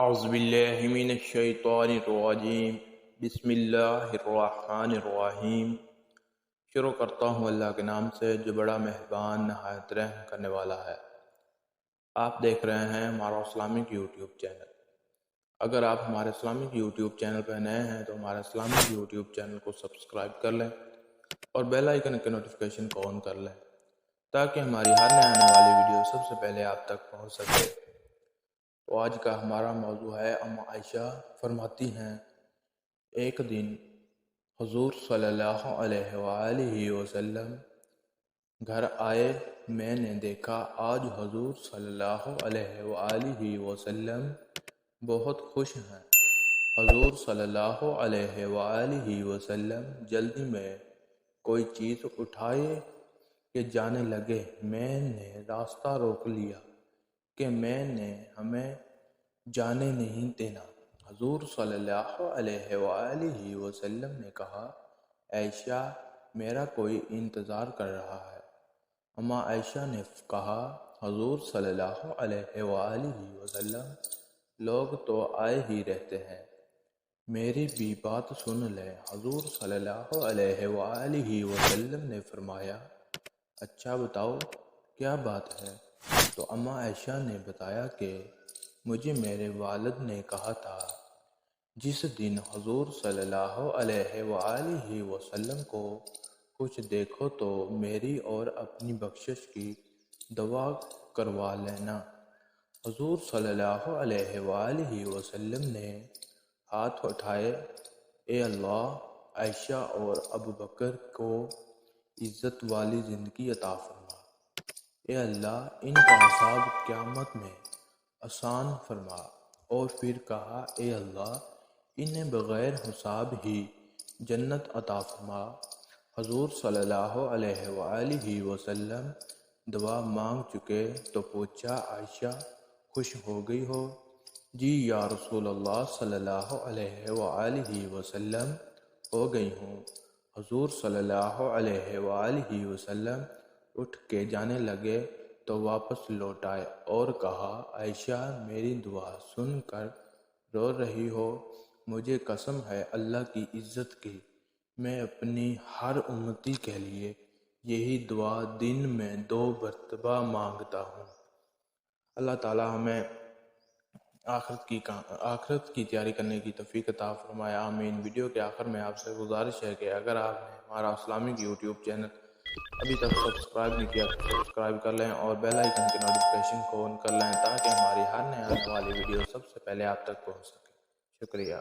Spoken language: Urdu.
اعوذ باللہ من الشیطان الرجیم بسم اللہ الرحمن الرحیم۔ شروع کرتا ہوں اللہ کے نام سے جو بڑا مہربان نہایت رحم کرنے والا ہے۔ آپ دیکھ رہے ہیں ہمارا اسلامک یوٹیوب چینل۔ اگر آپ ہمارے اسلامک یوٹیوب چینل پہ نئے ہیں تو ہمارے اسلامک یوٹیوب چینل کو سبسکرائب کر لیں اور بیل آئیکن کے نوٹیفیکیشن کو آن کر لیں تاکہ ہماری ہر نئے آنے والی ویڈیو سب سے پہلے آپ تک پہنچ سکے۔ تو آج کا ہمارا موضوع ہے ام عائشہ فرماتی ہیں ایک دن حضور صلی اللہ علیہ وآلہ وسلم گھر آئے، میں نے دیکھا آج حضور صلی اللہ علیہ وآلہ وسلم بہت خوش ہیں۔ حضور صلی اللہ علیہ وآلہ وسلم جلدی میں کوئی چیز اٹھائے کہ جانے لگے، میں نے راستہ روک لیا کہ میں نے ہمیں جانے نہیں دینا۔ حضور صلی اللہ علیہ وآلہ وسلم نے کہا، عائشہ میرا کوئی انتظار کر رہا ہے۔ اما عائشہ نے کہا، حضور صلی اللہ علیہ وآلہ وسلم لوگ تو آئے ہی رہتے ہیں، میری بھی بات سن لیں۔ حضور صلی اللہ علیہ وآلہ وسلم نے فرمایا، اچھا بتاؤ کیا بات ہے؟ تو اما عائشہ نے بتایا کہ مجھے میرے والد نے کہا تھا جس دن حضور صلی اللہ علیہ وآلہ وسلم کو کچھ دیکھو تو میری اور اپنی بخشش کی دعا کروا لینا۔ حضور صلی اللہ علیہ وآلہ وسلم نے ہاتھ اٹھائے، اے اللہ عائشہ اور ابو بکر کو عزت والی زندگی عطا فرما، اے اللہ ان کا عذاب قیامت میں آسان فرما۔ اور پھر کہا، اے اللہ انہیں بغیر حساب ہی جنت عطا فرما۔ حضور صلی اللہ علیہ وآلہ وسلم دعا مانگ چکے تو پوچھا، عائشہ خوش ہو گئی ہو؟ جی یا رسول اللہ صلی اللہ علیہ وآلہ وسلم ہو گئی ہوں۔ حضور صلی اللہ علیہ وآلہ وسلم اٹھ کے جانے لگے تو واپس لوٹ آئے اور کہا، عائشہ میری دعا سن کر رو رہی ہو؟ مجھے قسم ہے اللہ کی عزت کی، میں اپنی ہر امتی کے لیے یہی دعا دن میں 2 مرتبہ مانگتا ہوں۔ اللہ تعالی ہمیں آخرت کی تیاری کرنے کی توفیق عطا فرمائے، آمین۔ ویڈیو کے آخر میں آپ سے گزارش ہے کہ اگر آپ نے ہمارا اسلامک یوٹیوب چینل ابھی تک سبسکرائب نہیں کیا تو سبسکرائب کر لیں اور بیل آئیکن کے نوٹیفیکیشن کو آن کر لیں تاکہ ہماری ہر نئے آنے والی ویڈیو سب سے پہلے آپ تک پہنچ سکے۔ شکریہ۔